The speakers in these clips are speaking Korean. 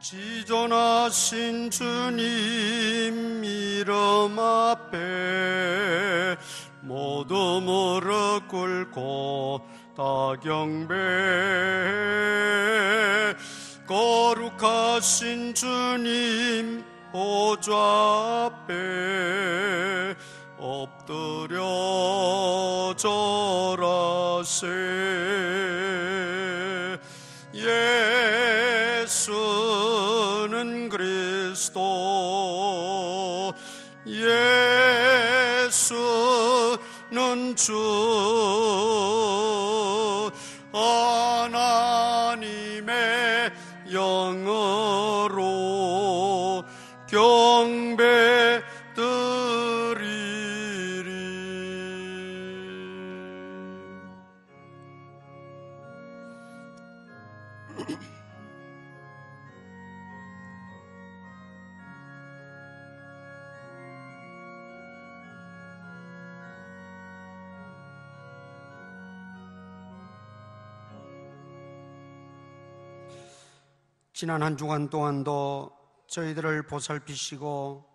지존하신 주님 이름 앞에 모두 무릎 꿇고 다 경배. 거룩하신 주님 보좌 앞에 엎드려 절하세. 예수는 그리스도, 예수는 주, 하나님의 영으로 경배 드리리. 지난 한 주간 동안도 저희들을 보살피시고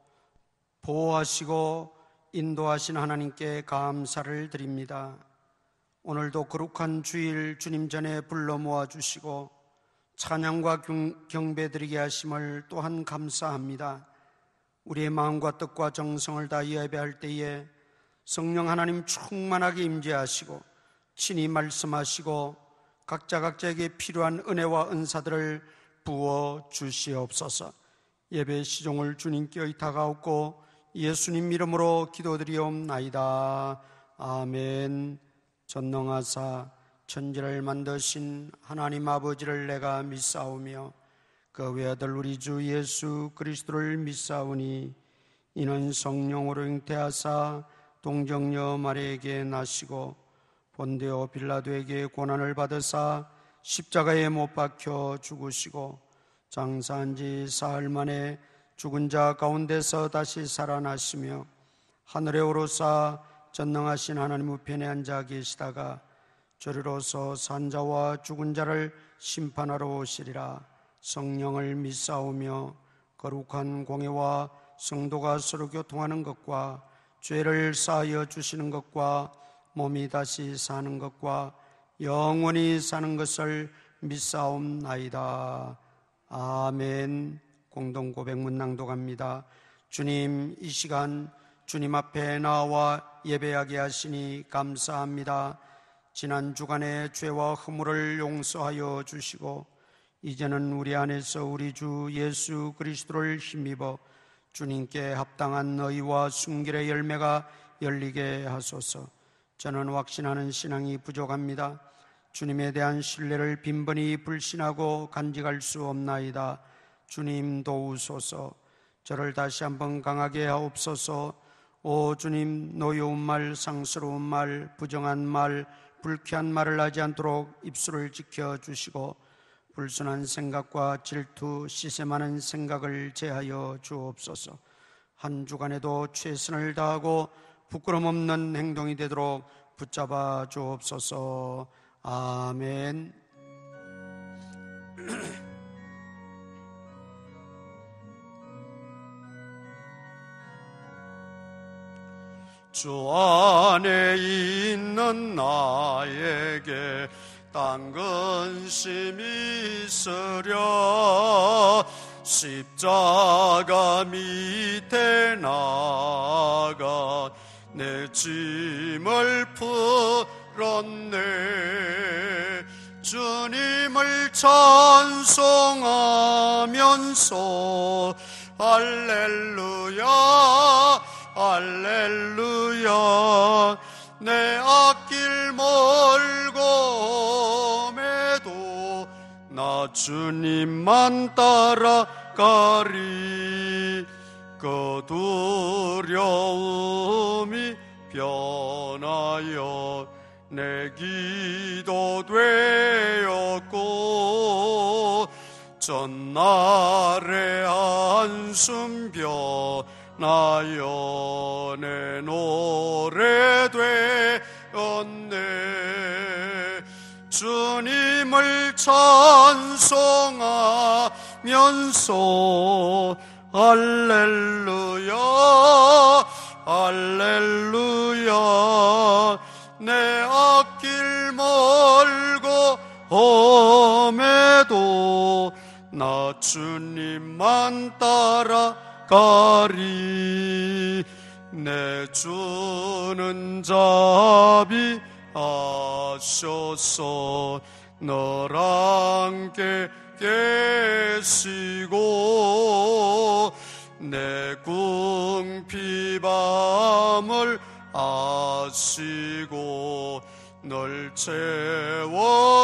보호하시고 인도하신 하나님께 감사를 드립니다. 오늘도 거룩한 주일 주님 전에 불러 모아주시고 찬양과 경배드리게 하심을 또한 감사합니다. 우리의 마음과 뜻과 정성을 다 예배할 때에 성령 하나님 충만하게 임재하시고 친히 말씀하시고 각자에게 필요한 은혜와 은사들을 부어 주시옵소서. 예배 시종을 주님께 의탁하옵고 예수님 이름으로 기도드리옵나이다. 아멘. 전능하사 천지를 만드신 하나님 아버지를 내가 믿사오며 그 외아들 우리 주 예수 그리스도를 믿사오니 이는 성령으로 잉태하사 동정녀 마리아에게 나시고 본디오 빌라도에게 고난을 받으사 십자가에 못 박혀 죽으시고 장사한 지 사흘 만에 죽은 자 가운데서 다시 살아나시며 하늘에 오르사 전능하신 하나님 우편에 앉아 계시다가 저리로서 산자와 죽은 자를 심판하러 오시리라. 성령을 믿사오며 거룩한 공회와 성도가 서로 교통하는 것과 죄를 사하여 주시는 것과 몸이 다시 사는 것과 영원히 사는 것을 믿사옵나이다. 아멘. 공동 고백 문낭독합니다. 주님, 이 시간 주님 앞에 나와 예배하게 하시니 감사합니다. 지난 주간의 죄와 허물을 용서하여 주시고 이제는 우리 안에서 우리 주 예수 그리스도를 힘입어 주님께 합당한 의와 순결의 열매가 열리게 하소서. 저는 확신하는 신앙이 부족합니다. 주님에 대한 신뢰를 빈번히 불신하고 간직할 수 없나이다. 주님 도우소서. 저를 다시 한번 강하게 하옵소서. 오 주님, 노여운 말, 상스러운 말, 부정한 말, 불쾌한 말을 하지 않도록 입술을 지켜주시고 불순한 생각과 질투, 시샘하는 생각을 제하여 주옵소서. 한 주간에도 최선을 다하고 부끄럼 없는 행동이 되도록 붙잡아 주옵소서. 아멘. 주 안에 있는 나에게 딴 근심이 있으랴. 십자가 밑에 나가 내 짐을 풀었네. 주님을 찬송하면서 할렐루야 할렐루야. 내 앞길 멀고매도 나 주님만 따라가리. 그 두려움이 변하여 내 기도 되었고 전날의 한숨 변하여 내 노래 되었네. 주님을 찬송하면서 할렐루야 할렐루야 내 앞길 멀고 험해도 나 주님만 따라가리 내 주는 자비하셔서 너랑 함께 계시고 내 궁핍함을 아시고 널 채워주시네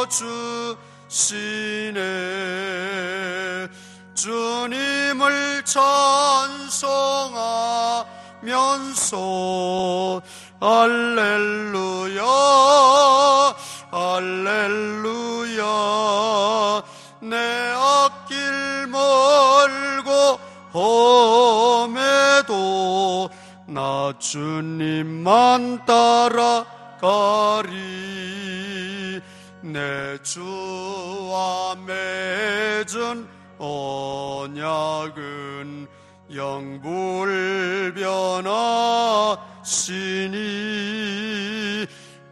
주님을 찬송하면서 할렐루야 할렐루야 내 앞길 멀고 험해도 나 주님만 따라가리 내 주와 맺은 언약은 영불변하시니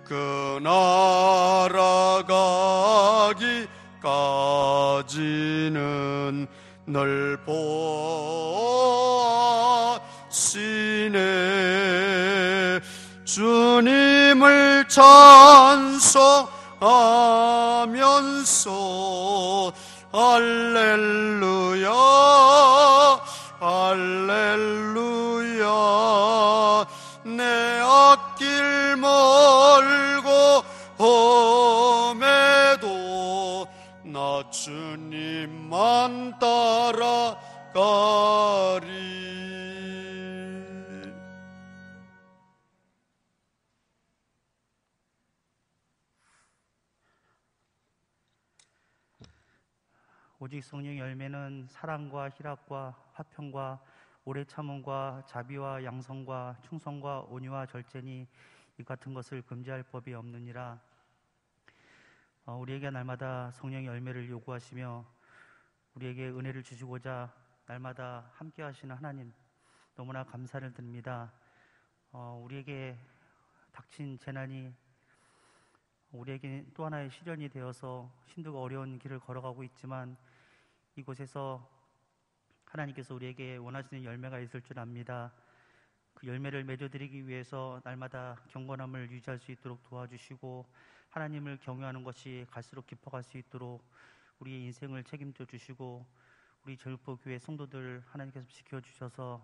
그 나라 가기까지는 널 보시네 주님을 찬송하면서 할렐루야 할렐루야 내 앞길 멀고 험해도 나 주님만 따라가리 오직 성령의 열매는 사랑과 희락과 화평과 오래 참음과 자비와 양성과 충성과 온유와 절제니 이 같은 것을 금지할 법이 없느니라. 우리에게 날마다 성령의 열매를 요구하시며 우리에게 은혜를 주시고자 날마다 함께 하시는 하나님 너무나 감사를 드립니다. 우리에게 닥친 재난이 우리에게 또 하나의 시련이 되어서 힘들고 어려운 길을 걸어가고 있지만 이곳에서 하나님께서 우리에게 원하시는 열매가 있을 줄 압니다. 그 열매를 맺어드리기 위해서 날마다 경건함을 유지할 수 있도록 도와주시고 하나님을 경외하는 것이 갈수록 깊어갈 수 있도록 우리의 인생을 책임져 주시고 우리 제일포교회 성도들 하나님께서 지켜주셔서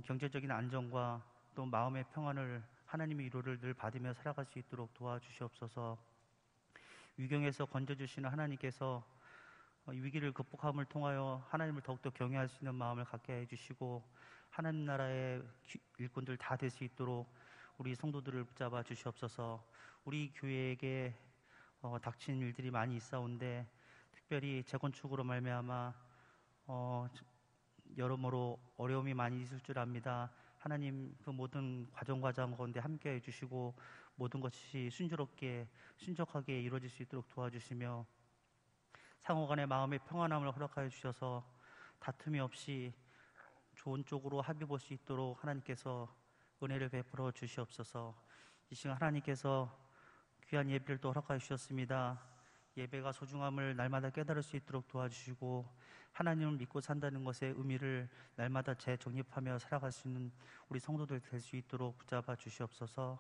경제적인 안정과 또 마음의 평안을 하나님의 위로를 늘 받으며 살아갈 수 있도록 도와주시옵소서. 위경에서 건져주시는 하나님께서 위기를 극복함을 통하여 하나님을 더욱더 경외할 수 있는 마음을 갖게 해주시고 하나님 나라의 일꾼들 다 될 수 있도록 우리 성도들을 붙잡아 주시옵소서. 우리 교회에게 닥친 일들이 많이 있사온데 특별히 재건축으로 말미암아 여러모로 어려움이 많이 있을 줄 압니다. 하나님 그 모든 과정 가운데 함께 해주시고 모든 것이 순조롭게 순적하게 이루어질 수 있도록 도와주시며 상호간의 마음의 평안함을 허락하여 주셔서 다툼이 없이 좋은 쪽으로 합의 볼 수 있도록 하나님께서 은혜를 베풀어 주시옵소서. 이 시간 하나님께서 귀한 예배를 또 허락하여 주셨습니다. 예배가 소중함을 날마다 깨달을 수 있도록 도와주시고 하나님을 믿고 산다는 것의 의미를 날마다 재정립하며 살아갈 수 있는 우리 성도들 될 수 있도록 붙잡아 주시옵소서.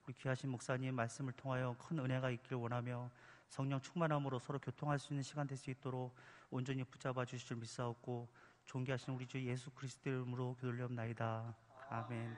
우리 귀하신 목사님 말씀을 통하여 큰 은혜가 있길 원하며 성령 충만함으로 서로 교통할 수 있는 시간 될 수 있도록 온전히 붙잡아 주실 줄 믿사옵고 존귀하신 우리 주 예수 그리스도의 이름으로 기도드리옵나이다. 아멘.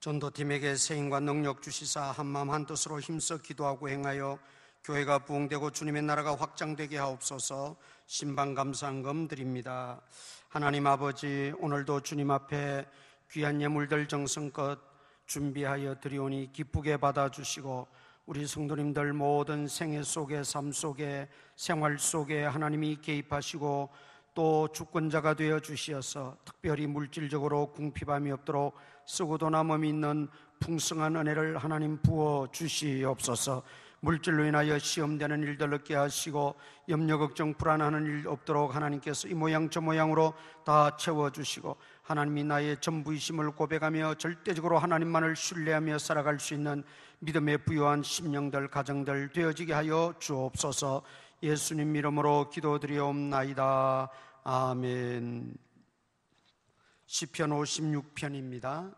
전도팀에게 세임과 능력 주시사 한마음 한뜻으로 힘써 기도하고 행하여 교회가 부흥되고 주님의 나라가 확장되게 하옵소서. 신방 감사한금 드립니다. 하나님 아버지, 오늘도 주님 앞에 귀한 예물들 정성껏 준비하여 드리오니 기쁘게 받아주시고 우리 성도님들 모든 생애 속에, 삶 속에, 생활 속에 하나님이 개입하시고 또 주권자가 되어 주시어서 특별히 물질적으로 궁핍함이 없도록 쓰고도 남음이 있는 풍성한 은혜를 하나님 부어 주시옵소서. 물질로 인하여 시험되는 일들 없게 하시고 염려 걱정 불안하는 일 없도록 하나님께서 이 모양 저 모양으로 다 채워주시고 하나님이 나의 전부이심을 고백하며 절대적으로 하나님만을 신뢰하며 살아갈 수 있는 믿음에 부유한 심령들, 가정들 되어지게 하여 주옵소서. 예수님 이름으로 기도드리옵나이다. 아멘. 시편 56편입니다.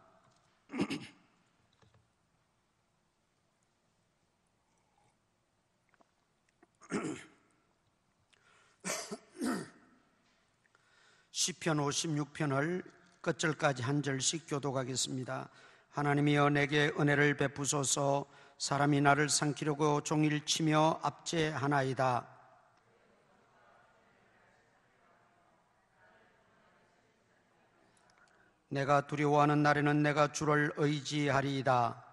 시편 56편을 끝절까지 한 절씩 교독하겠습니다. 하나님이여 내게 은혜를 베푸소서. 사람이 나를 삼키려고 종일 치며 압제하나이다. 내가 두려워하는 날에는 내가 주를 의지하리이다.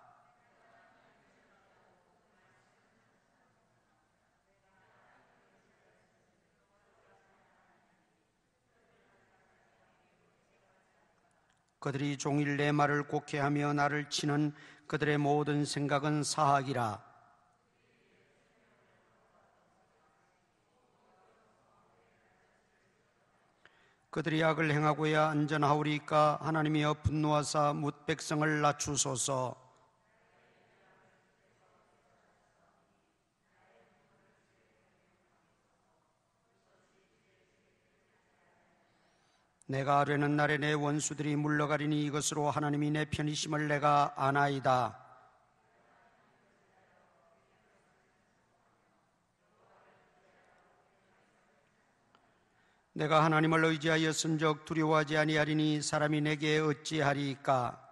그들이 종일 내 말을 곡해하며 나를 치는 그들의 모든 생각은 사악이라. 그들이 악을 행하고야 안전하오리까. 하나님이여 분노하사 뭇 백성을 낮추소서. 내가 아뢰는 날에 내 원수들이 물러가리니 이것으로 하나님이 내 편이심을 내가 아나이다. 내가 하나님을 의지하였은즉 두려워하지 아니하리니 사람이 내게 어찌하리이까.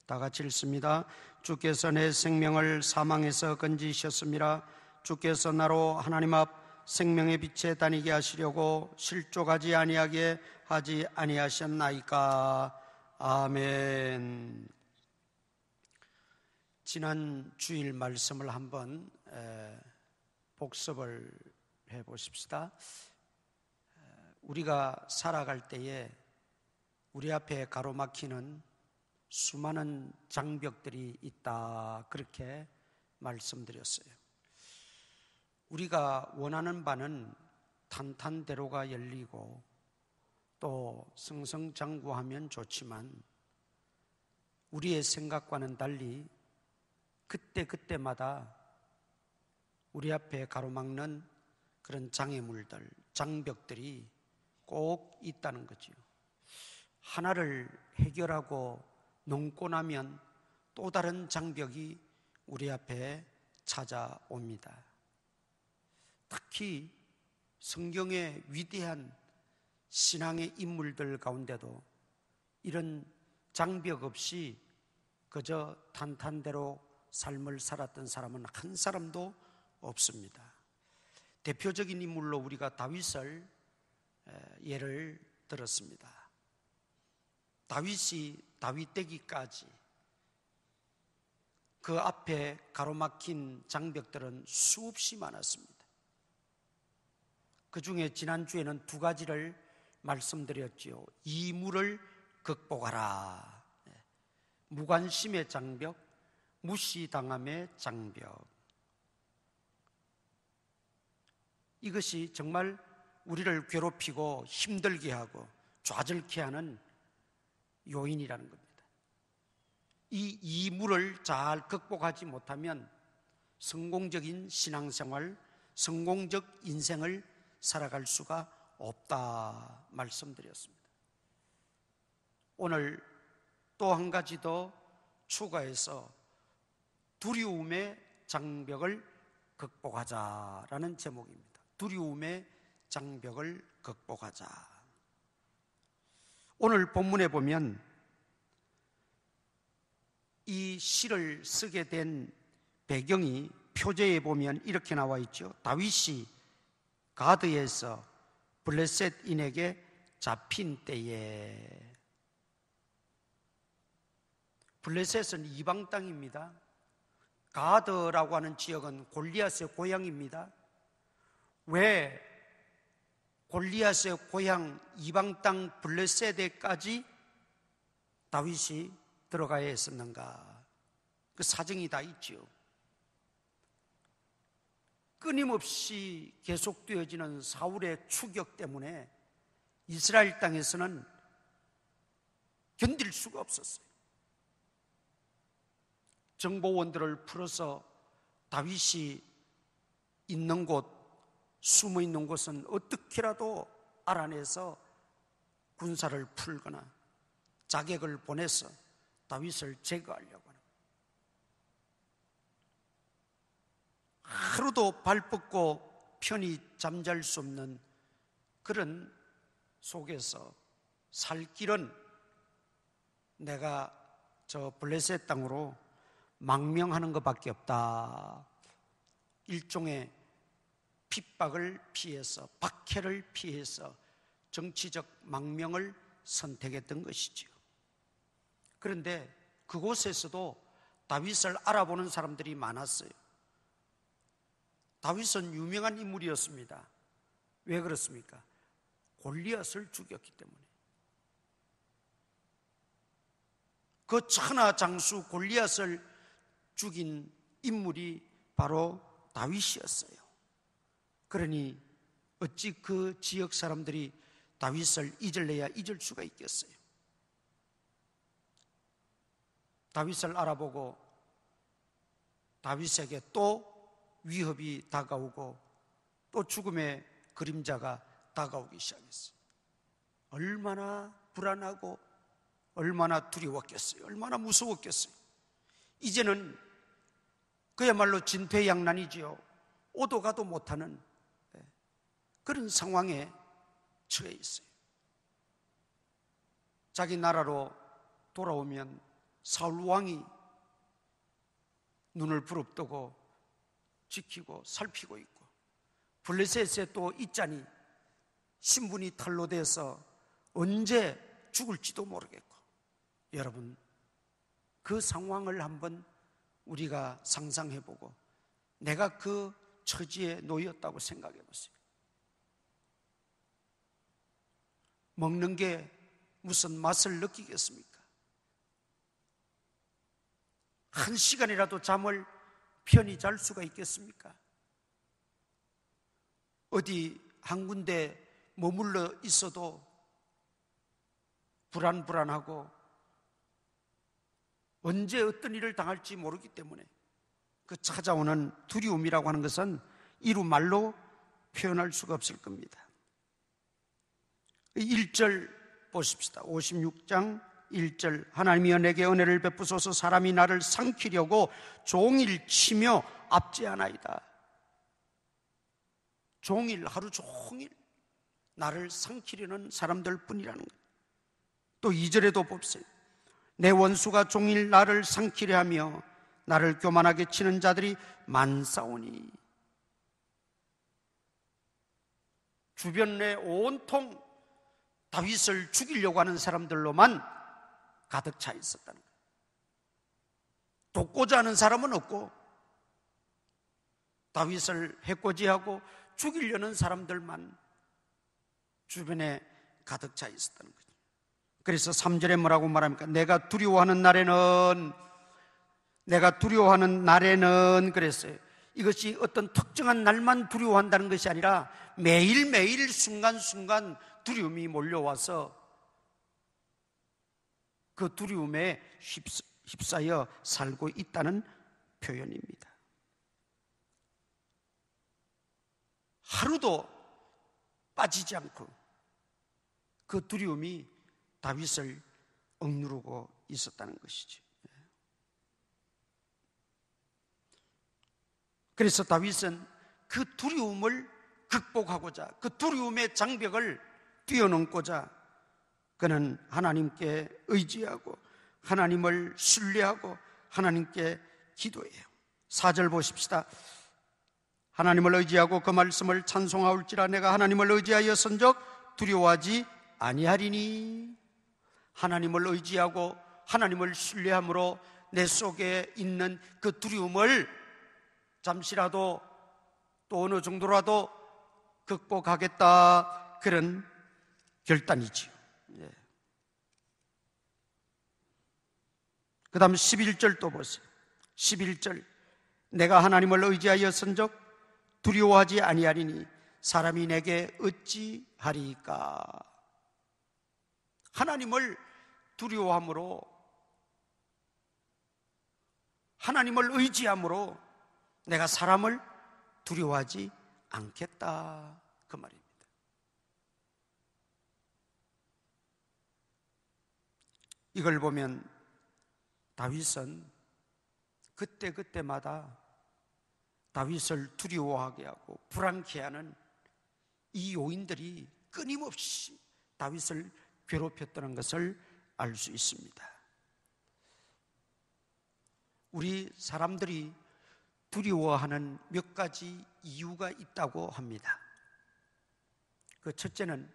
다 같이 읽습니다. 주께서 내 생명을 사망에서 건지셨습니다. 주께서 나로 하나님 앞 생명의 빛에 다니게 하시려고 실족하지 아니하게 하지 아니하셨나이까. 아멘. 지난 주일 말씀을 한번 복습을 해보십시다. 우리가 살아갈 때에 우리 앞에 가로막히는 수많은 장벽들이 있다, 그렇게 말씀드렸어요. 우리가 원하는 바는 탄탄대로가 열리고 또 승승장구하면 좋지만 우리의 생각과는 달리 그때그때마다 우리 앞에 가로막는 그런 장애물들, 장벽들이 꼭 있다는 거죠. 하나를 해결하고 넘고 나면 또 다른 장벽이 우리 앞에 찾아옵니다. 특히 성경의 위대한 신앙의 인물들 가운데도 이런 장벽 없이 그저 탄탄대로 삶을 살았던 사람은 한 사람도 없습니다. 대표적인 인물로 우리가 다윗을 예를 들었습니다. 다윗이 다윗 되기까지 그 앞에 가로막힌 장벽들은 수없이 많았습니다. 그 중에 지난주에는 두 가지를 말씀드렸지요. 이물을 극복하라. 무관심의 장벽, 무시당함의 장벽. 이것이 정말 우리를 괴롭히고 힘들게 하고 좌절케 하는 요인이라는 겁니다. 이 이물을 잘 극복하지 못하면 성공적인 신앙생활, 성공적 인생을 살아갈 수가 없다 말씀드렸습니다. 오늘 또 한 가지 더 추가해서 두려움의 장벽을 극복하자라는 제목입니다. 두려움의 장벽을 극복하자. 오늘 본문에 보면 이 시를 쓰게 된 배경이 표제에 보면 이렇게 나와 있죠. 다윗이 가드에서 블레셋인에게 잡힌 때에. 블레셋은 이방 땅입니다. 가드라고 하는 지역은 골리앗의 고향입니다. 왜 골리앗의 고향 이방 땅 블레셋에까지 다윗이 들어가야 했었는가? 그 사정이 다 있죠. 끊임없이 계속되어지는 사울의 추격 때문에 이스라엘 땅에서는 견딜 수가 없었어요. 정보원들을 풀어서 다윗이 있는 곳, 숨어 있는 곳은 어떻게라도 알아내서 군사를 풀거나 자객을 보내서 다윗을 제거하려고 하는, 하루도 발 뻗고 편히 잠잘 수 없는 그런 속에서 살 길은 내가 저 블레셋 땅으로 망명하는 것밖에 없다. 일종의 핍박을 피해서, 박해를 피해서 정치적 망명을 선택했던 것이지요. 그런데 그곳에서도 다윗을 알아보는 사람들이 많았어요. 다윗은 유명한 인물이었습니다. 왜 그렇습니까? 골리앗을 죽였기 때문에. 그 천하장수 골리앗을 죽인 인물이 바로 다윗이었어요. 그러니 어찌 그 지역 사람들이 다윗을 잊을래야 잊을 수가 있겠어요. 다윗을 알아보고 다윗에게 또 위협이 다가오고 또 죽음의 그림자가 다가오기 시작했어요. 얼마나 불안하고 얼마나 두려웠겠어요. 얼마나 무서웠겠어요. 이제는 그야말로 진퇴양난이지요. 오도 가도 못하는 그런 상황에 처해 있어요. 자기 나라로 돌아오면 사울 왕이 눈을 부릅뜨고 지키고 살피고 있고, 블레셋에 또 있자니 신분이 탄로돼서 언제 죽을지도 모르겠고. 여러분, 그 상황을 한번 우리가 상상해보고 내가 그 처지에 놓였다고 생각해 보세요. 먹는 게 무슨 맛을 느끼겠습니까? 한 시간이라도 잠을 편히 잘 수가 있겠습니까? 어디 한 군데 머물러 있어도 불안하고 언제 어떤 일을 당할지 모르기 때문에 그 찾아오는 두려움이라고 하는 것은 이루 말로 표현할 수가 없을 겁니다. 1절 보십시다. 56장 1절. 하나님이여 내게 은혜를 베푸소서. 사람이 나를 삼키려고 종일 치며 압제하나이다. 종일, 하루 종일 나를 삼키려는 사람들 뿐이라는 거예요. 또 2절에도 봅시다. 내 원수가 종일 나를 삼키려 하며 나를 교만하게 치는 자들이 많사오니. 주변에 온통 다윗을 죽이려고 하는 사람들로만 가득 차 있었다는 거예요. 돕고자 하는 사람은 없고 다윗을 해코지하고 죽이려는 사람들만 주변에 가득 차 있었다는 거죠. 그래서 3절에 뭐라고 말합니까? 내가 두려워하는 날에는 그랬어요. 이것이 어떤 특정한 날만 두려워한다는 것이 아니라 매일매일 순간순간 두려움이 몰려와서 그 두려움에 휩싸여 살고 있다는 표현입니다. 하루도 빠지지 않고 그 두려움이 다윗을 억누르고 있었다는 것이죠. 그래서 다윗은 그 두려움을 극복하고자, 그 두려움의 장벽을 뛰어넘고자 그는 하나님께 의지하고 하나님을 신뢰하고 하나님께 기도해요. 4절 보십시다. 하나님을 의지하고 그 말씀을 찬송하올지라. 내가 하나님을 의지하였은즉 두려워하지 아니하리니. 하나님을 의지하고 하나님을 신뢰함으로 내 속에 있는 그 두려움을 잠시라도 또 어느 정도라도 극복하겠다, 그런 결단이지요. 그 다음 11절 또 보세요. 11절, 내가 하나님을 의지하였은즉 두려워하지 아니하리니 사람이 내게 어찌하리까. 하나님을 두려워함으로, 하나님을 의지함으로 내가 사람을 두려워하지 않겠다, 그 말입니다. 이걸 보면 다윗은 그때그때마다 다윗을 두려워하게 하고 불안케 하는 이 요인들이 끊임없이 다윗을 괴롭혔다는 것을 알 수 있습니다. 우리 사람들이 두려워하는 몇 가지 이유가 있다고 합니다. 그 첫째는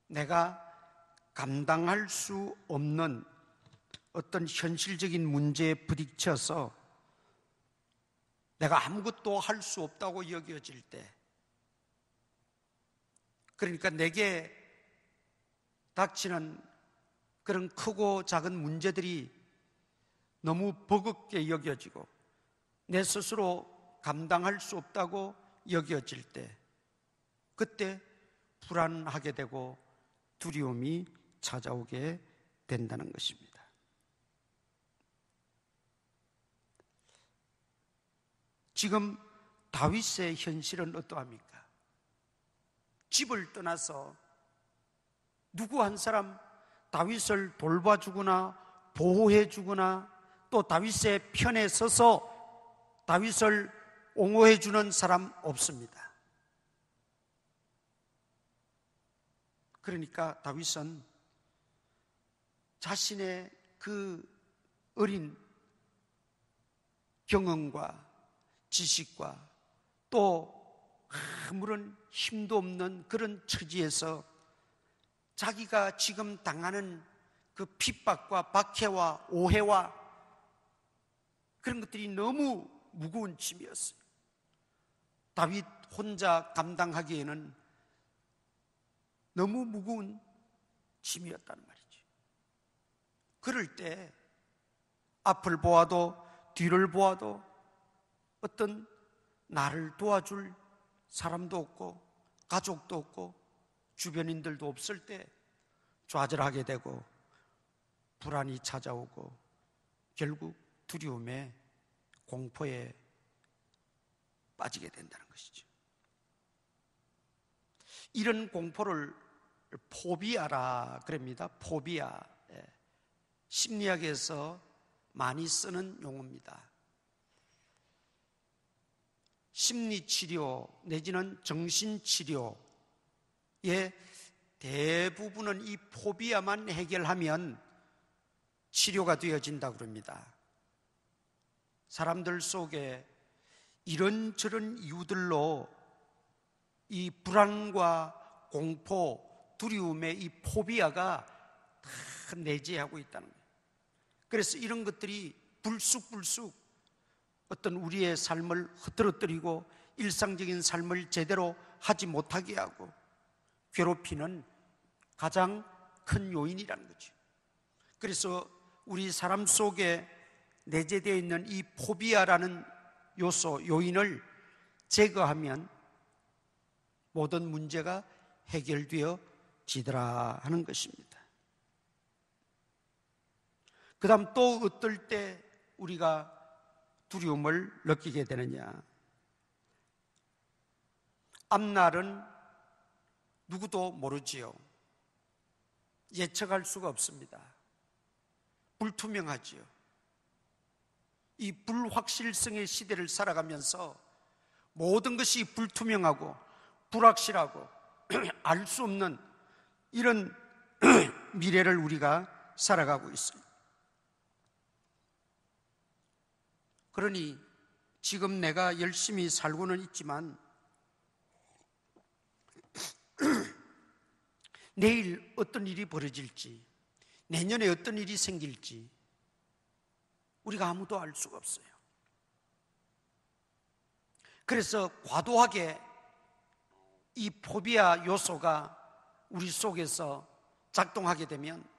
내가 감당할 수 없는 어떤 현실적인 문제에 부딪혀서 내가 아무것도 할 수 없다고 여겨질 때, 그러니까 내게 닥치는 그런 크고 작은 문제들이 너무 버겁게 여겨지고 내 스스로 감당할 수 없다고 여겨질 때, 그때 불안하게 되고 두려움이 찾아오게 된다는 것입니다. 지금 다윗의 현실은 어떠합니까? 집을 떠나서 누구 한 사람 다윗을 돌봐주거나 보호해주거나 또 다윗의 편에 서서 다윗을 옹호해주는 사람 없습니다. 그러니까 다윗은 자신의 그 어린 경험과 지식과 또 아무런 힘도 없는 그런 처지에서 자기가 지금 당하는 그 핍박과 박해와 오해와 그런 것들이 너무 무거운 짐이었어요. 다윗 혼자 감당하기에는 너무 무거운 짐이었단 말이죠. 그럴 때 앞을 보아도 뒤를 보아도 어떤 나를 도와줄 사람도 없고 가족도 없고 주변인들도 없을 때 좌절하게 되고 불안이 찾아오고 결국 두려움에 공포에 빠지게 된다는 것이죠. 이런 공포를 포비아라 그럽니다. 포비아. 심리학에서 많이 쓰는 용어입니다. 심리치료 내지는 정신치료의 대부분은 이 포비아만 해결하면 치료가 되어진다고 그럽니다. 사람들 속에 이런저런 이유들로 이 불안과 공포, 두려움의 이 포비아가 다 내재하고 있다는 거예요. 그래서 이런 것들이 불쑥불쑥 어떤 우리의 삶을 흐트러뜨리고 일상적인 삶을 제대로 하지 못하게 하고 괴롭히는 가장 큰 요인이라는 거죠. 그래서 우리 사람 속에 내재되어 있는 이 포비아라는 요소, 요인을 제거하면 모든 문제가 해결되어지더라 하는 것입니다. 그 다음 또 어떨 때 우리가 두려움을 느끼게 되느냐? 앞날은 누구도 모르지요. 예측할 수가 없습니다. 불투명하지요. 이 불확실성의 시대를 살아가면서 모든 것이 불투명하고 불확실하고 알 수 없는 이런 미래를 우리가 살아가고 있어요. 그러니 지금 내가 열심히 살고는 있지만 내일 어떤 일이 벌어질지, 내년에 어떤 일이 생길지 우리가 아무도 알 수가 없어요. 그래서 과도하게 이 포비아 요소가 우리 속에서 작동하게 되면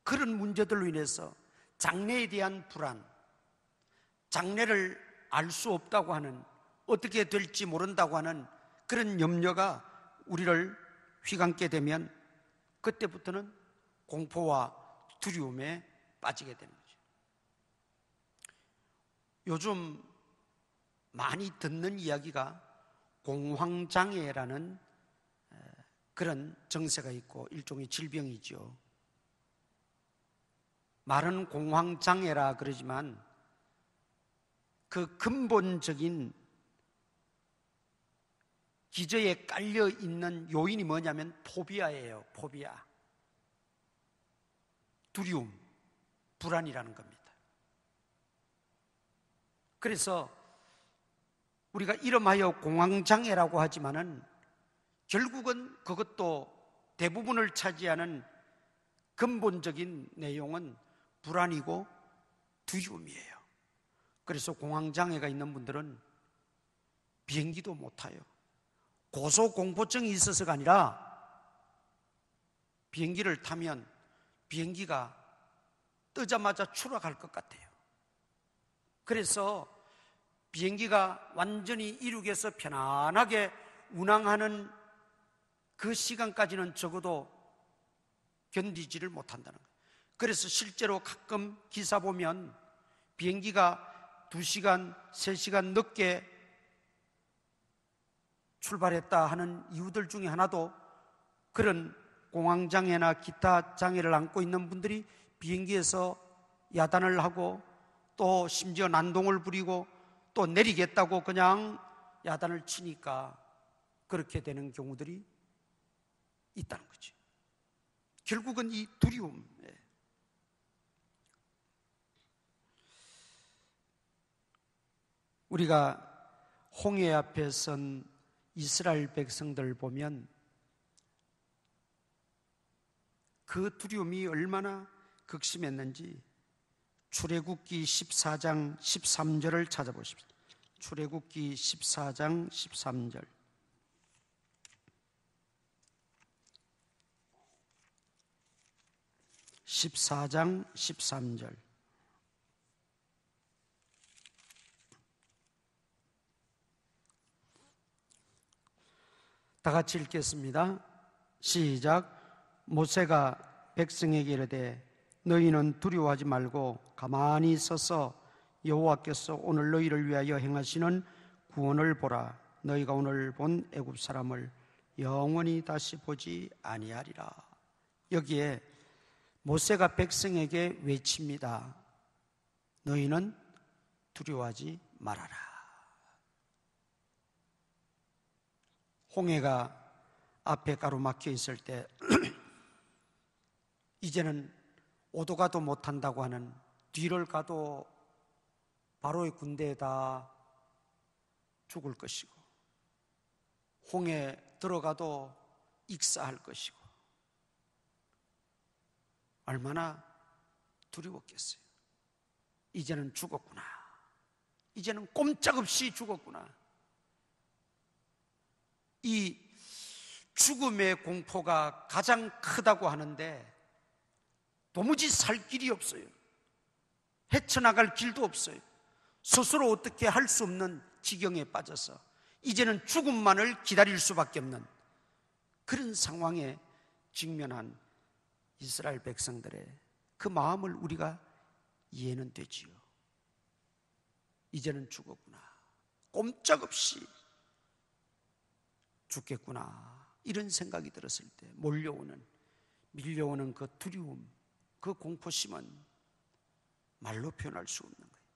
그런 문제들로 인해서 장래에 대한 불안, 장래를 알 수 없다고 하는, 어떻게 될지 모른다고 하는 그런 염려가 우리를 휘감게 되면 그때부터는 공포와 두려움에 빠지게 되는 거죠. 요즘 많이 듣는 이야기가 공황장애라는 그런 정세가 있고 일종의 질병이죠. 말은 공황장애라 그러지만 그 근본적인 기저에 깔려 있는 요인이 뭐냐면 포비아예요. 포비아. 두려움, 불안이라는 겁니다. 그래서 우리가 이름하여 공황장애라고 하지만은 결국은 그것도 대부분을 차지하는 근본적인 내용은 불안이고 두려움이에요. 그래서 공황장애가 있는 분들은 비행기도 못 타요. 고소공포증이 있어서가 아니라 비행기를 타면 비행기가 뜨자마자 추락할 것 같아요. 그래서 비행기가 완전히 이륙해서 편안하게 운항하는 그 시간까지는 적어도 견디지를 못한다는 거예요. 그래서 실제로 가끔 기사 보면 비행기가 2시간, 3시간 늦게 출발했다 하는 이유들 중에 하나도 그런 공황장애나 기타 장애를 안고 있는 분들이 비행기에서 야단을 하고 또 심지어 난동을 부리고 또 내리겠다고 그냥 야단을 치니까 그렇게 되는 경우들이 있다는 거죠. 결국은 이 두려움, 우리가 홍해 앞에 선 이스라엘 백성들 보면 그 두려움이 얼마나 극심했는지 출애굽기 14장 13절을 찾아보십시오. 출애굽기 14장 13절. (14장 13절) 다 같이 읽겠습니다. 시작. 모세가 백성에게 이르되 너희는 두려워하지 말고 가만히 서서 여호와께서 오늘 너희를 위하여 행하시는 구원을 보라. 너희가 오늘 본 애굽 사람을 영원히 다시 보지 아니하리라. 여기에 모세가 백성에게 외칩니다. 너희는 두려워하지 말아라. 홍해가 앞에 가로막혀 있을 때 이제는 오도 가도 못한다고 하는, 뒤를 가도 바로의 군대에다 죽을 것이고 홍해 들어가도 익사할 것이고 얼마나 두려웠겠어요. 이제는 죽었구나. 이제는 꼼짝없이 죽었구나. 이 죽음의 공포가 가장 크다고 하는데 도무지 살 길이 없어요. 헤쳐나갈 길도 없어요. 스스로 어떻게 할 수 없는 지경에 빠져서 이제는 죽음만을 기다릴 수밖에 없는 그런 상황에 직면한 이스라엘 백성들의 그 마음을 우리가 이해는 되지요. 이제는 죽었구나. 꼼짝없이 죽겠구나. 이런 생각이 들었을 때 밀려오는 그 두려움, 그 공포심은 말로 표현할 수 없는 거예요.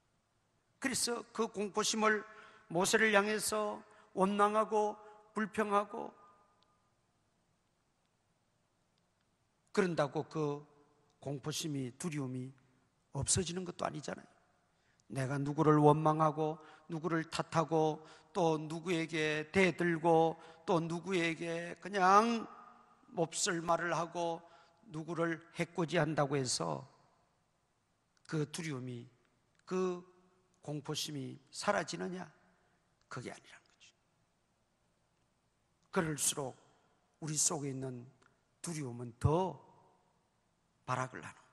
그래서 그 공포심을 모세를 향해서 원망하고 불평하고 그런다고 그 공포심이, 두려움이 없어지는 것도 아니잖아요. 내가 누구를 원망하고 누구를 탓하고 또 누구에게 대들고 또 누구에게 그냥 몹쓸 말을 하고 누구를 해코지한다고 해서 그 두려움이, 그 공포심이 사라지느냐? 그게 아니란 거죠. 그럴수록 우리 속에 있는 두려움은 더 발악을 하는 거예요.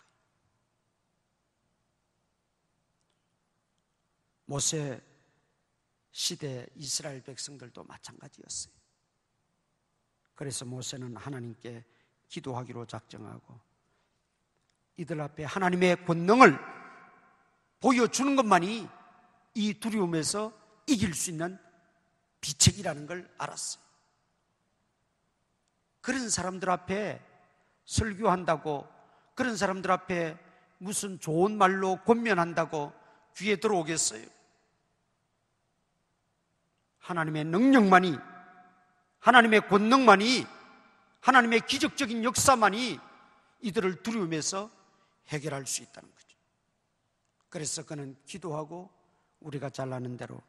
모세 시대 이스라엘 백성들도 마찬가지였어요. 그래서 모세는 하나님께 기도하기로 작정하고 이들 앞에 하나님의 권능을 보여주는 것만이 이 두려움에서 이길 수 있는 비책이라는 걸 알았어요. 그런 사람들 앞에 설교한다고, 그런 사람들 앞에 무슨 좋은 말로 권면한다고 귀에 들어오겠어요? 하나님의 능력만이, 하나님의 권능만이, 하나님의 기적적인 역사만이 이들을 두려움에서 해결할 수 있다는 거죠. 그래서 그는 기도하고 우리가 잘 아는 대로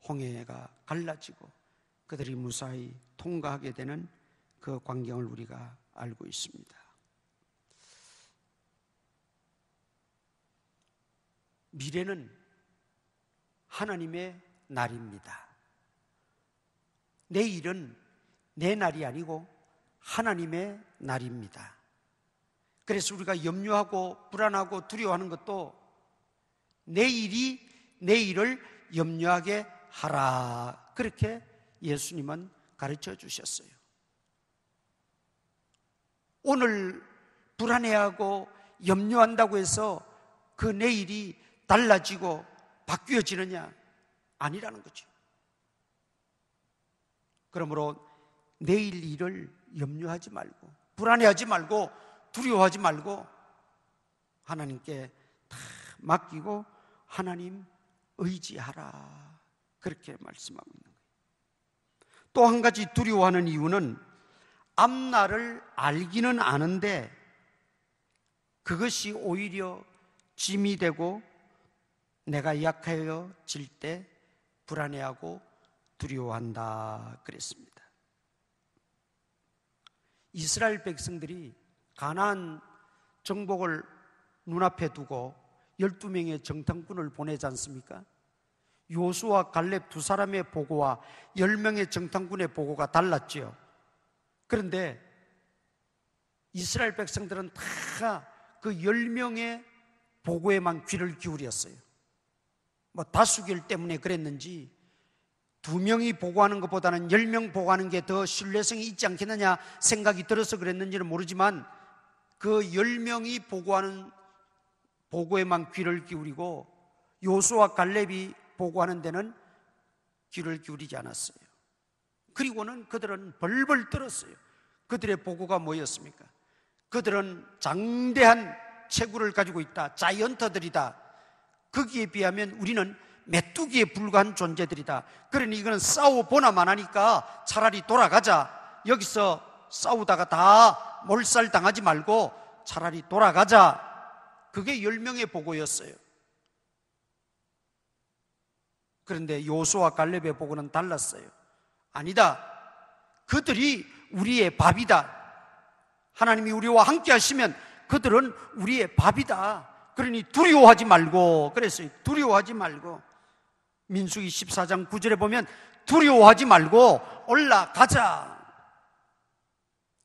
홍해가 갈라지고 그들이 무사히 통과하게 되는 그 광경을 우리가 알고 있습니다. 미래는 하나님의 날입니다. 내일은 내 날이 아니고 하나님의 날입니다. 그래서 우리가 염려하고 불안하고 두려워하는 것도 내일이 내일을 염려하게 하라, 그렇게 예수님은 가르쳐 주셨어요. 오늘 불안해하고 염려한다고 해서 그 내일이 달라지고 바뀌어지느냐? 아니라는 거죠. 그러므로 내일 일을 염려하지 말고 불안해하지 말고 두려워하지 말고 하나님께 다 맡기고 하나님 의지하라, 그렇게 말씀하고 있는 거예요. 또 한 가지 두려워하는 이유는 앞날을 알기는 아는데 그것이 오히려 짐이 되고 내가 약해질 때 불안해하고 두려워한다 그랬습니다. 이스라엘 백성들이 가나안 정복을 눈앞에 두고 12명의 정탐꾼을 보내지 않습니까? 요수와 갈렙 두 사람의 보고와 10명의 정탐꾼의 보고가 달랐죠. 그런데 이스라엘 백성들은 다 그 10명의 보고에만 귀를 기울였어요. 뭐 다수결 때문에 그랬는지 2명이 보고하는 것보다는 10명 보고하는 게 더 신뢰성이 있지 않겠느냐 생각이 들어서 그랬는지는 모르지만 그 10명이 보고하는 보고에만 귀를 기울이고 요수와 갈렙이 보고하는 데는 귀를 기울이지 않았어요. 그리고는 그들은 벌벌 떨었어요. 그들의 보고가 뭐였습니까? 그들은 장대한 체구를 가지고 있다, 자이언트들이다. 거기에 비하면 우리는 메뚜기에 불과한 존재들이다. 그러니 이거는 싸워보나만 하니까 차라리 돌아가자. 여기서 싸우다가 다 몰살당하지 말고 차라리 돌아가자. 그게 10명의 보고였어요. 그런데 요수와 갈렙의 보고는 달랐어요. 아니다, 그들이 우리의 밥이다. 하나님이 우리와 함께 하시면 그들은 우리의 밥이다. 그러니 두려워하지 말고 그랬어요. 두려워하지 말고. 민수기 14장 9절에 보면 두려워하지 말고 올라가자.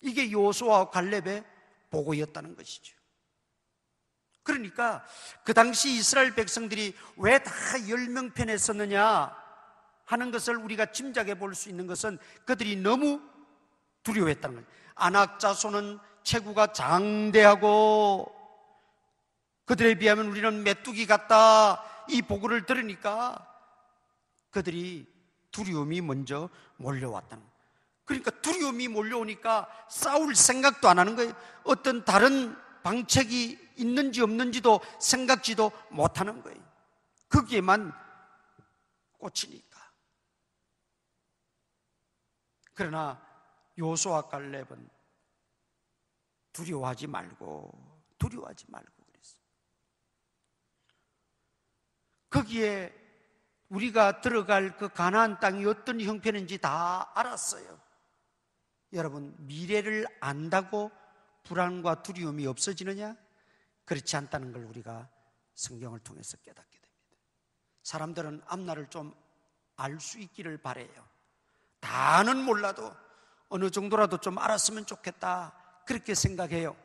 이게 요수와 갈렙의 보고였다는 것이죠. 그러니까 그 당시 이스라엘 백성들이 왜 다 10명 편에 섰느냐 하는 것을 우리가 짐작해 볼 수 있는 것은 그들이 너무 두려워했다는 거예요. 아낙 자손은 체구가 장대하고 그들에 비하면 우리는 메뚜기 같다. 이 보고를 들으니까 그들이 두려움이 먼저 몰려왔다는 거예요. 그러니까 두려움이 몰려오니까 싸울 생각도 안 하는 거예요. 어떤 다른 방책이 있는지 없는지도 생각지도 못하는 거예요. 거기에만 꽂히니까. 그러나 요수와 갈렙은 두려워하지 말고 그랬어요. 거기에 우리가 들어갈 그 가나안 땅이 어떤 형편인지 다 알았어요. 여러분, 미래를 안다고 불안과 두려움이 없어지느냐? 그렇지 않다는 걸 우리가 성경을 통해서 깨닫게 됩니다. 사람들은 앞날을 좀 알 수 있기를 바라요. 다는 몰라도 어느 정도라도 좀 알았으면 좋겠다, 그렇게 생각해요.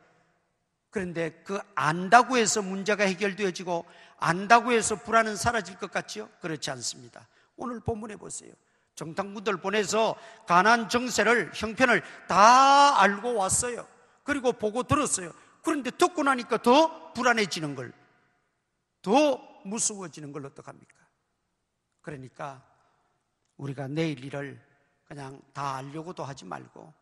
그런데 그 안다고 해서 문제가 해결되어지고 안다고 해서 불안은 사라질 것 같지요? 그렇지 않습니다. 오늘 본문에 보세요. 정탐꾼들 보내서 가나안 정세를, 형편을 다 알고 왔어요. 그리고 보고 들었어요. 그런데 듣고 나니까 더 불안해지는 걸, 더 무서워지는 걸 어떡합니까? 그러니까 우리가 내일 일을 그냥 다 알려고도 하지 말고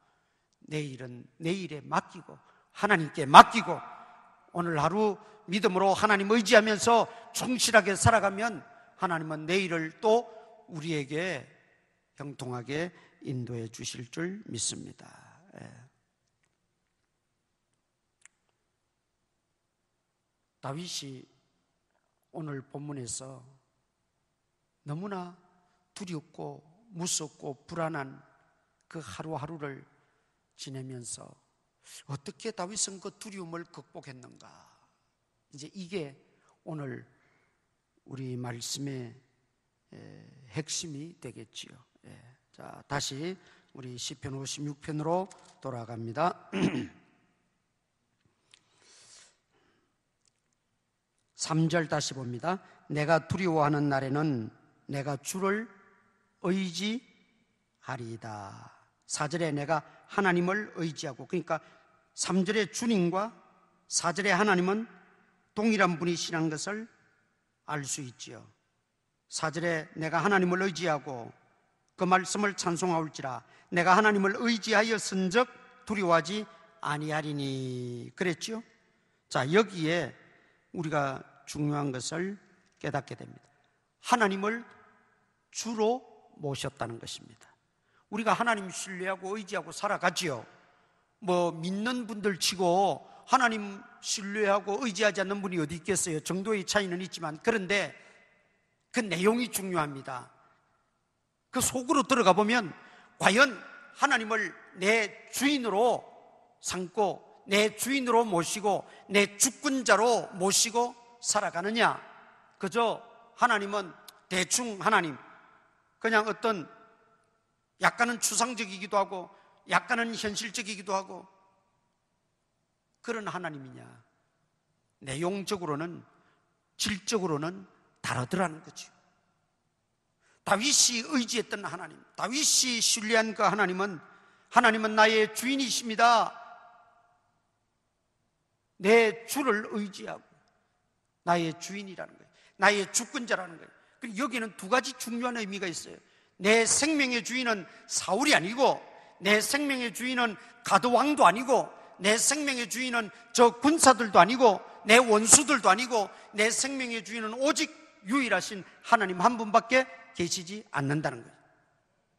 내일은 내일에 맡기고 하나님께 맡기고 오늘 하루 믿음으로 하나님 의지하면서 충실하게 살아가면 하나님은 내일을 또 우리에게 형통하게 인도해 주실 줄 믿습니다. 다윗이 오늘 본문에서 너무나 두렵고 무섭고 불안한 그 하루하루를 지내면서 어떻게 다윗은 그 두려움을 극복했는가? 이제 이게 오늘 우리 말씀의 핵심이 되겠지요. 자, 다시 우리 시편 56편으로 돌아갑니다. 3절 다시 봅니다. 내가 두려워하는 날에는 내가 주를 의지하리이다. 4절에 내가 하나님을 의지하고, 그러니까 3절의 주님과 4절의 하나님은 동일한 분이시라는 것을 알 수 있지요. 4절에 내가 하나님을 의지하고 그 말씀을 찬송하올지라 내가 하나님을 의지하였은즉 두려워하지 아니하리니 그랬죠. 자, 여기에 우리가 중요한 것을 깨닫게 됩니다. 하나님을 주로 모셨다는 것입니다. 우리가 하나님 신뢰하고 의지하고 살아가지요. 뭐 믿는 분들 치고 하나님 신뢰하고 의지하지 않는 분이 어디 있겠어요? 정도의 차이는 있지만, 그런데 그 내용이 중요합니다. 그 속으로 들어가 보면 과연 하나님을 내 주인으로 삼고 내 주인으로 모시고 내 주권자로 모시고 살아가느냐? 그저 하나님은 대충 하나님, 그냥 어떤 약간은 추상적이기도 하고 약간은 현실적이기도 하고 그런 하나님이냐? 내용적으로는, 질적으로는 다르더라는 거죠. 다윗이 의지했던 하나님, 다윗이 신뢰한 그 하나님은 나의 주인이십니다. 내 주를 의지하고 나의 주인이라는 거예요. 나의 주권자라는 거예요. 그리고 여기는 두 가지 중요한 의미가 있어요. 내 생명의 주인은 사울이 아니고, 내 생명의 주인은 가드왕도 아니고, 내 생명의 주인은 저 군사들도 아니고, 내 원수들도 아니고, 내 생명의 주인은 오직 유일하신 하나님 한 분밖에 계시지 않는다는 거예요.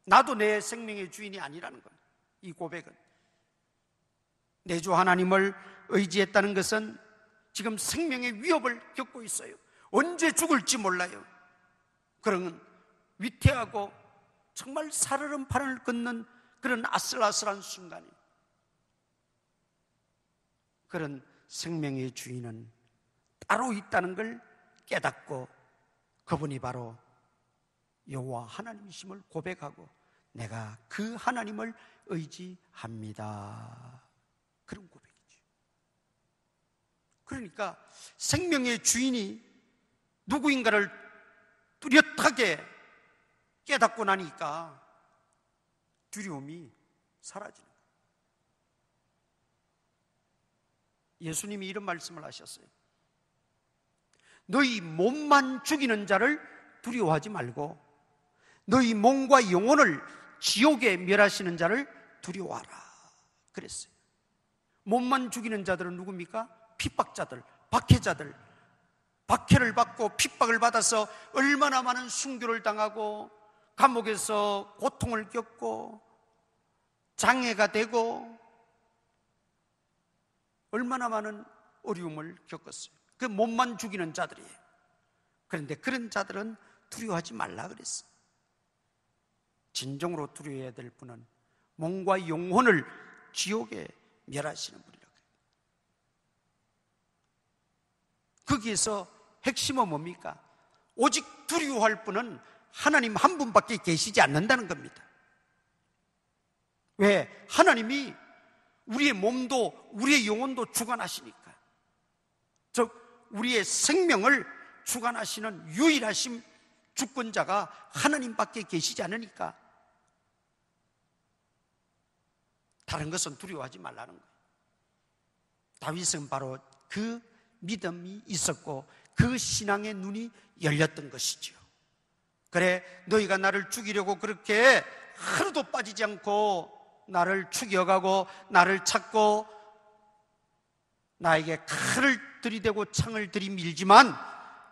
나도 내 생명의 주인이 아니라는 거예요. 이 고백은 내 주 하나님을 의지했다는 것은 지금 생명의 위협을 겪고 있어요. 언제 죽을지 몰라요. 그런 위태하고 정말 살얼음 판을 걷는 그런 아슬아슬한 순간이, 그런 생명의 주인은 따로 있다는 걸 깨닫고 그분이 바로 여호와 하나님이심을 고백하고 내가 그 하나님을 의지합니다. 그런 고백이죠. 그러니까 생명의 주인이 누구인가를 뚜렷하게 깨닫고 나니까 두려움이 사라지는 거예요. 예수님이 이런 말씀을 하셨어요. 너희 몸만 죽이는 자를 두려워하지 말고 너희 몸과 영혼을 지옥에 멸하시는 자를 두려워하라 그랬어요. 몸만 죽이는 자들은 누굽니까? 핍박자들, 박해자들, 박해를 받고 핍박을 받아서 얼마나 많은 순교를 당하고 감옥에서 고통을 겪고 장애가 되고 얼마나 많은 어려움을 겪었어요. 그 몸만 죽이는 자들이에요. 그런데 그런 자들은 두려워하지 말라 그랬어요. 진정으로 두려워해야 될 분은 몸과 영혼을 지옥에 멸하시는 분이라고 해요. 거기에서 핵심은 뭡니까? 오직 두려워할 분은 하나님 한 분밖에 계시지 않는다는 겁니다. 왜? 하나님이 우리의 몸도 우리의 영혼도 주관하시니까. 즉 우리의 생명을 주관하시는 유일하신 주권자가 하나님밖에 계시지 않으니까 다른 것은 두려워하지 말라는 거예요. 다윗은 바로 그 믿음이 있었고 그 신앙의 눈이 열렸던 것이지요. 그래, 너희가 나를 죽이려고 그렇게 하루도 빠지지 않고 나를 죽여가고 나를 찾고 나에게 칼을 들이대고 창을 들이밀지만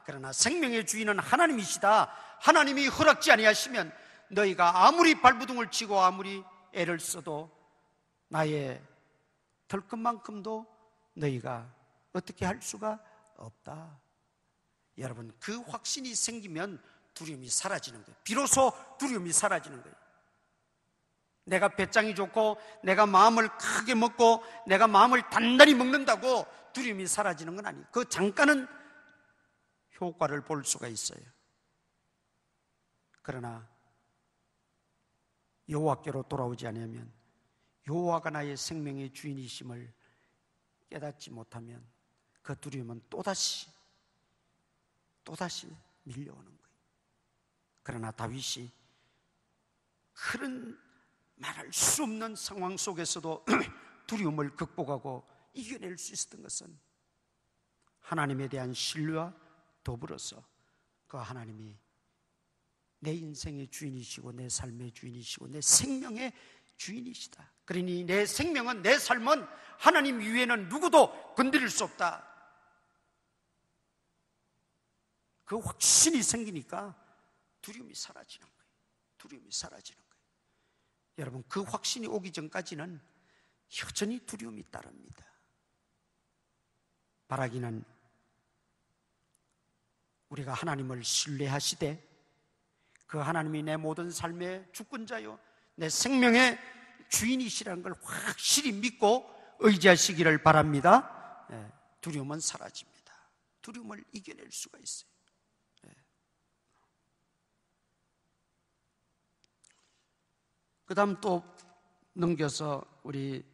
그러나 생명의 주인은 하나님이시다. 하나님이 허락지 아니하시면 너희가 아무리 발부둥을 치고 아무리 애를 써도 나의 털끝만큼도 너희가 어떻게 할 수가 없다. 여러분, 그 확신이 생기면 두려움이 사라지는 거예요. 비로소 두려움이 사라지는 거예요. 내가 배짱이 좋고 내가 마음을 크게 먹고 내가 마음을 단단히 먹는다고 두려움이 사라지는 건 아니에요. 그 잠깐은 효과를 볼 수가 있어요. 그러나 여호와께로 돌아오지 않으면, 여호와가 나의 생명의 주인이심을 깨닫지 못하면 그 두려움은 또다시 밀려오는 거예요. 그러나 다윗이 그런 말할 수 없는 상황 속에서도 두려움을 극복하고 이겨낼 수 있었던 것은 하나님에 대한 신뢰와 더불어서 그 하나님이 내 인생의 주인이시고 내 삶의 주인이시고 내 생명의 주인이시다. 그러니 내 생명은, 내 삶은 하나님 이외에는 누구도 건드릴 수 없다. 그 확신이 생기니까 두려움이 사라지는 거예요. 두려움이 사라지는 거예요. 여러분, 그 확신이 오기 전까지는 여전히 두려움이 따릅니다. 바라기는 우리가 하나님을 신뢰하시되 그 하나님이 내 모든 삶의 주권자요 내 생명의 주인이시라는 걸 확실히 믿고 의지하시기를 바랍니다. 두려움은 사라집니다. 두려움을 이겨낼 수가 있어요. 그 다음 또 넘겨서 우리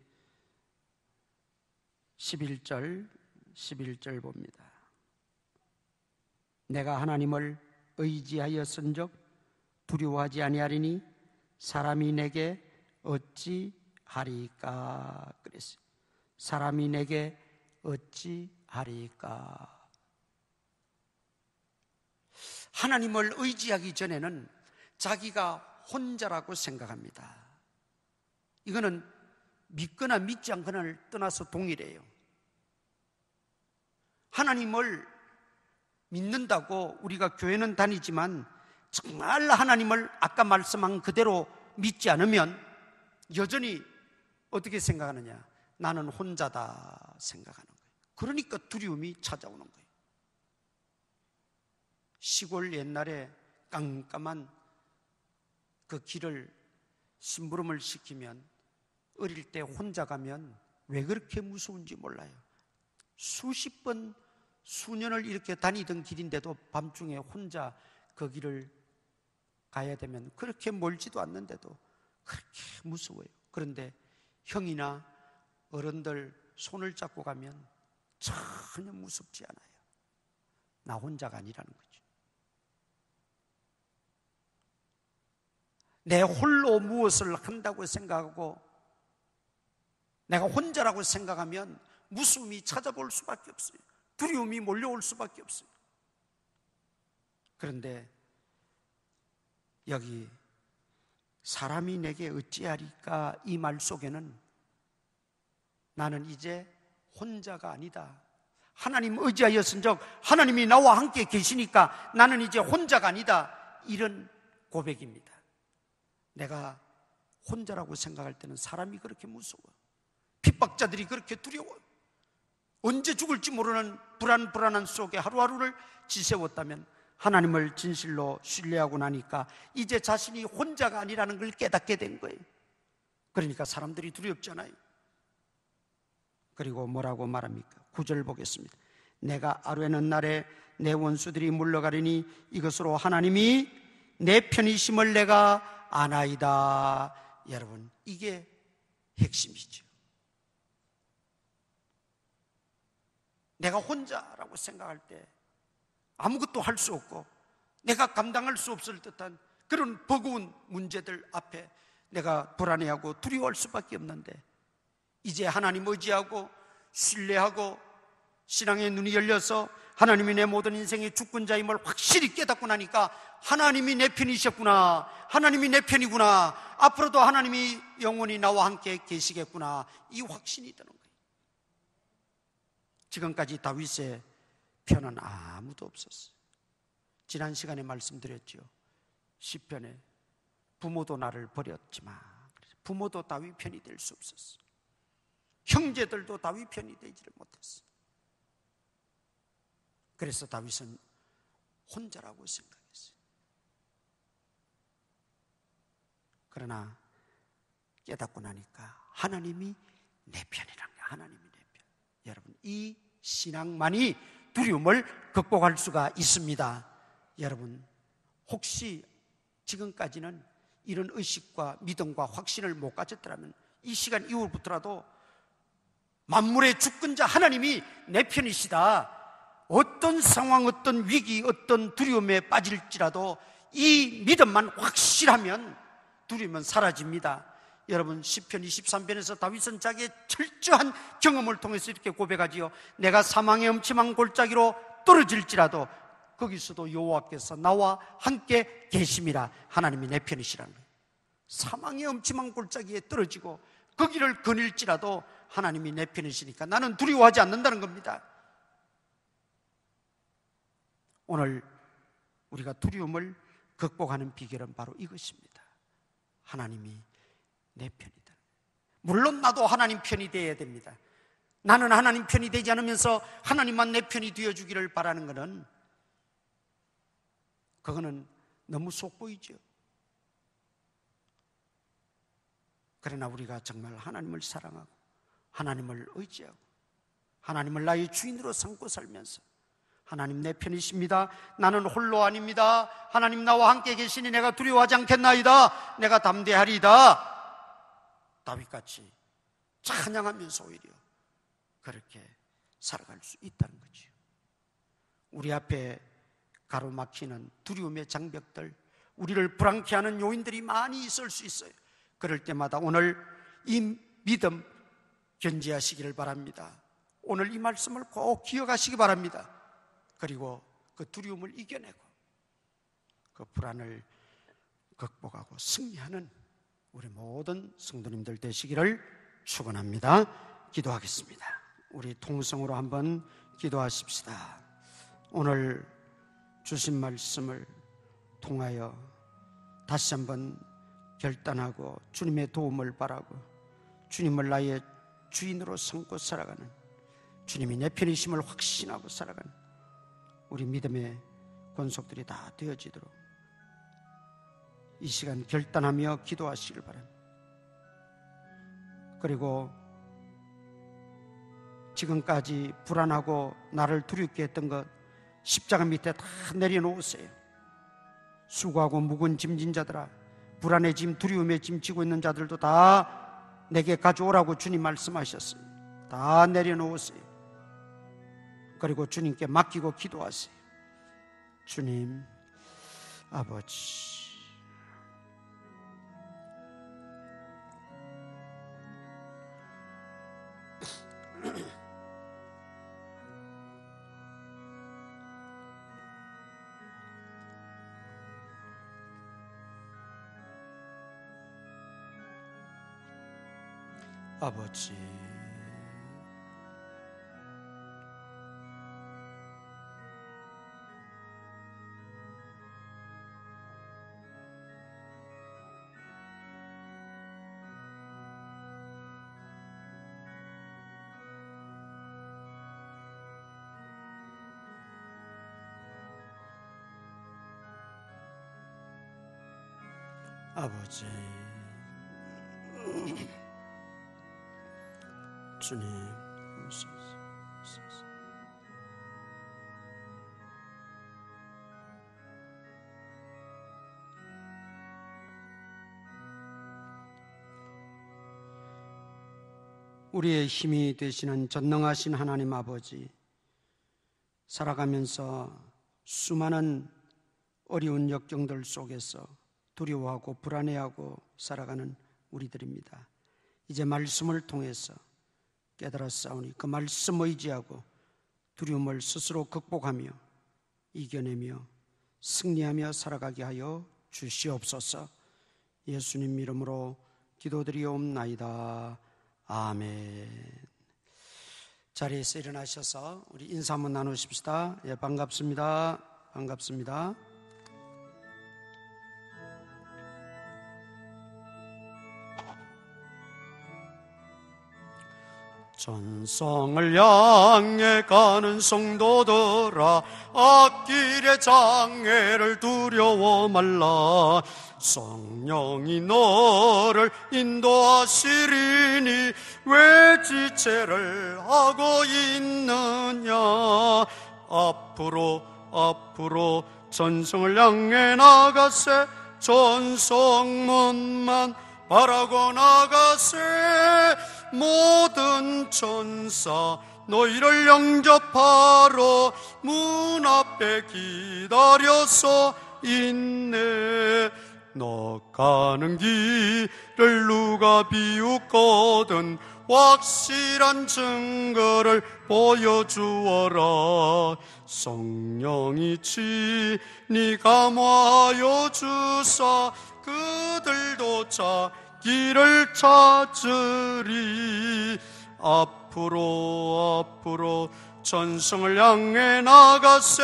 11절 봅니다. 내가 하나님을 의지하였은즉 두려워하지 아니하리니 사람이 내게 어찌하리까 그랬어요. 사람이 내게 어찌하리까. 하나님을 의지하기 전에는 자기가 혼자라고 생각합니다. 이거는 믿거나 믿지 않거나를 떠나서 동일해요. 하나님을 믿는다고 우리가 교회는 다니지만 정말 하나님을 아까 말씀한 그대로 믿지 않으면 여전히 어떻게 생각하느냐? 나는 혼자다 생각하는 거예요. 그러니까 두려움이 찾아오는 거예요. 시골 옛날에 깜깜한 그 길을 심부름을 시키면 어릴 때 혼자 가면 왜 그렇게 무서운지 몰라요. 수십 번, 수년을 이렇게 다니던 길인데도 밤중에 혼자 그 길을 가야 되면 그렇게 멀지도 않는데도 그렇게 무서워요. 그런데 형이나 어른들 손을 잡고 가면 전혀 무섭지 않아요. 나 혼자가 아니라는 거죠. 내 홀로 무엇을 한다고 생각하고 내가 혼자라고 생각하면 무서움이 찾아볼 수밖에 없어요. 두려움이 몰려올 수밖에 없어요. 그런데 여기 사람이 내게 어찌하리까 이 말 속에는 나는 이제 혼자가 아니다. 하나님 의지하였은즉 하나님이 나와 함께 계시니까 나는 이제 혼자가 아니다. 이런 고백입니다. 내가 혼자라고 생각할 때는 사람이 그렇게 무서워. 핍박자들이 그렇게 두려워. 언제 죽을지 모르는 불안한 속에 하루하루를 지새웠다면 하나님을 진실로 신뢰하고 나니까 이제 자신이 혼자가 아니라는 걸 깨닫게 된 거예요. 그러니까 사람들이 두렵잖아요. 그리고 뭐라고 말합니까? 9절 보겠습니다. 내가 아뢰는 날에 내 원수들이 물러가리니 이것으로 하나님이 내 편이심을 내가 아나이다. 여러분, 이게 핵심이죠. 내가 혼자라고 생각할 때 아무것도 할 수 없고 내가 감당할 수 없을 듯한 그런 버거운 문제들 앞에 내가 불안해하고 두려워할 수밖에 없는데, 이제 하나님 의지하고 신뢰하고 신앙의 눈이 열려서 하나님이 내 모든 인생의 주권자임을 확실히 깨닫고 나니까 하나님이 내 편이셨구나, 하나님이 내 편이구나, 앞으로도 하나님이 영원히 나와 함께 계시겠구나, 이 확신이 드는 거예요. 지금까지 다윗의 편은 아무도 없었어요. 지난 시간에 말씀드렸죠. 시편에 부모도 나를 버렸지만 부모도 다윗 편이 될 수 없었어요. 형제들도 다윗 편이 되지를 못했어요. 그래서 다윗은 혼자라고 생각했어요. 그러나 깨닫고 나니까 하나님이 내 편이란 거예요. 하나님이 내 편. 여러분, 이 신앙만이 두려움을 극복할 수가 있습니다. 여러분, 혹시 지금까지는 이런 의식과 믿음과 확신을 못 가졌더라면 이 시간 이후부터라도 만물의 주권자 하나님이 내 편이시다, 어떤 상황, 어떤 위기, 어떤 두려움에 빠질지라도 이 믿음만 확실하면 두려움은 사라집니다. 여러분, 시편 23편에서 다윗은 자기의 철저한 경험을 통해서 이렇게 고백하지요. 내가 사망의 음침한 골짜기로 떨어질지라도 거기서도 여호와께서 나와 함께 계심이라. 하나님이 내 편이시라는 거예요. 사망의 음침한 골짜기에 떨어지고 거기를 거닐지라도 하나님이 내 편이시니까 나는 두려워하지 않는다는 겁니다. 오늘 우리가 두려움을 극복하는 비결은 바로 이것입니다. 하나님이 내 편이다. 물론 나도 하나님 편이 되어야 됩니다. 나는 하나님 편이 되지 않으면서 하나님만 내 편이 되어주기를 바라는 것은, 그거는 너무 속보이죠. 그러나 우리가 정말 하나님을 사랑하고 하나님을 의지하고 하나님을 나의 주인으로 삼고 살면서 하나님 내 편이십니다, 나는 홀로 아닙니다, 하나님 나와 함께 계시니 내가 두려워하지 않겠나이다, 내가 담대하리이다, 다윗같이 찬양하면서 오히려 그렇게 살아갈 수 있다는 거죠. 우리 앞에 가로막히는 두려움의 장벽들, 우리를 불안케 하는 요인들이 많이 있을 수 있어요. 그럴 때마다 오늘 이 믿음 견지하시기를 바랍니다. 오늘 이 말씀을 꼭 기억하시기 바랍니다. 그리고 그 두려움을 이겨내고 그 불안을 극복하고 승리하는 우리 모든 성도님들 되시기를 축원합니다. 기도하겠습니다. 우리 통성으로 한번 기도하십시다. 오늘 주신 말씀을 통하여 다시 한번 결단하고 주님의 도움을 바라고 주님을 나의 주인으로 삼고 살아가는, 주님이 내 편이심을 확신하고 살아가는 우리 믿음의 권속들이 다 되어지도록 이 시간 결단하며 기도하시길 바랍니다. 그리고 지금까지 불안하고 나를 두렵게 했던 것 십자가 밑에 다 내려놓으세요. 수고하고 무거운 짐진 자들아, 불안의 짐, 두려움의 짐 지고 있는 자들도 다 내게 가져오라고 주님 말씀하셨어요. 다 내려놓으세요. 그리고 주님께 맡기고 기도하세요. 주님, 아버지, 아버지, 아버지, 주님, 우리의 힘이 되시는 전능하신 하나님 아버지, 살아가면서 수많은 어려운 역경들 속에서 두려워하고 불안해하고 살아가는 우리들입니다. 이제 말씀을 통해서 깨달았사오니 그 말씀 의지하고 두려움을 스스로 극복하며 이겨내며 승리하며 살아가게 하여 주시옵소서. 예수님 이름으로 기도드리옵나이다. 아멘. 자리에서 일어나셔서 우리 인사 한번 나누십시다. 예, 반갑습니다. 반갑습니다. 전성을 향해 가는 성도들아, 앞길의 장애를 두려워 말라. 성령이 너를 인도하시리니 왜 지체를 하고 있느냐. 앞으로 전성을 향해 나가세. 전성문만 바라고 나가세. 모든 천사 너희를 영접하러 문 앞에 기다려서 있네. 너 가는 길을 누가 비웃거든 확실한 증거를 보여주어라. 성령이 친히 감화하여 주사 그들도 길을 찾으리. 앞으로 전성을 향해 나가세.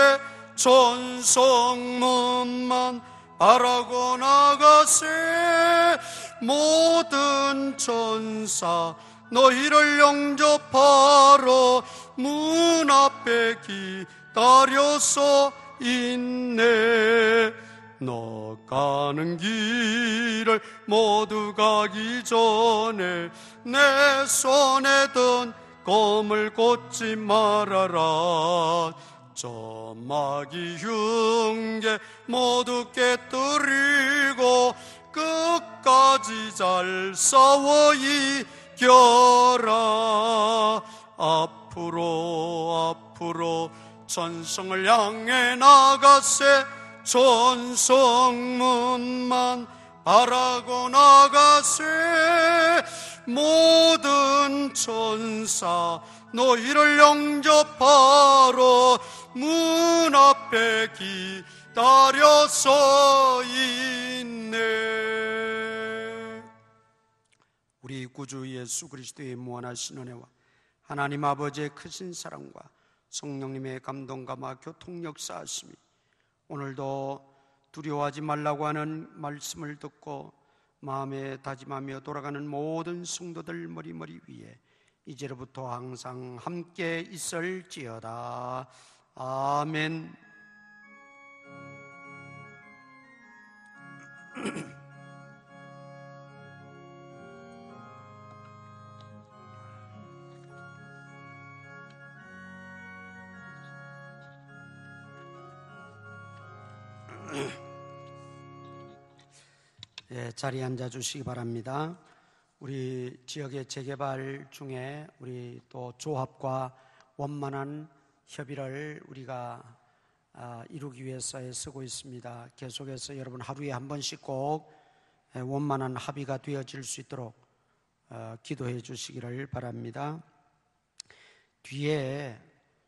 전성문만 바라고 나가세. 모든 천사 너희를 영접하러 문 앞에 기다려서 있네. 너 가는 길을 모두 가기 전에 내 손에 든 검을 꽂지 말아라. 저 마귀 흉계 모두 깨뜨리고 끝까지 잘 싸워 이겨라. 앞으로 전성을 향해 나가세. 전성문만 바라고 나가세. 모든 천사 너희를 영접하러 문 앞에 기다려서 있네. 우리 구주 예수 그리스도의 무한하신 은혜와 하나님 아버지의 크신 사랑과 성령님의 감동감화 교통 역사하심이 오늘도 두려워하지 말라고 하는 말씀을 듣고 마음에 다짐하며 돌아가는 모든 성도들 머리머리 위에 이제로부터 항상 함께 있을지어다. 아멘. 네, 자리에 앉아 주시기 바랍니다. 우리 지역의 재개발 중에 우리 또 조합과 원만한 협의를 우리가 이루기 위해서 애쓰고 있습니다. 계속해서 여러분 하루에 한 번씩 꼭 원만한 합의가 되어질 수 있도록 기도해 주시기를 바랍니다. 뒤에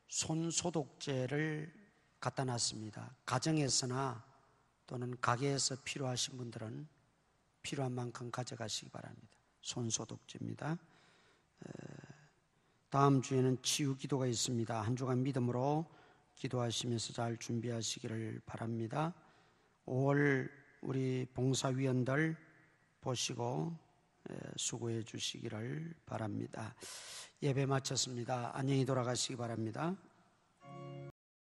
손소독제를 갖다 놨습니다. 가정에서나 또는 가게에서 필요하신 분들은 필요한 만큼 가져가시기 바랍니다. 손소독제입니다. 다음 주에는 치유 기도가 있습니다. 한 주간 믿음으로 기도하시면서 잘 준비하시기를 바랍니다. 5월 우리 봉사위원들 보시고 수고해 주시기를 바랍니다. 예배 마쳤습니다. 안녕히 돌아가시기 바랍니다.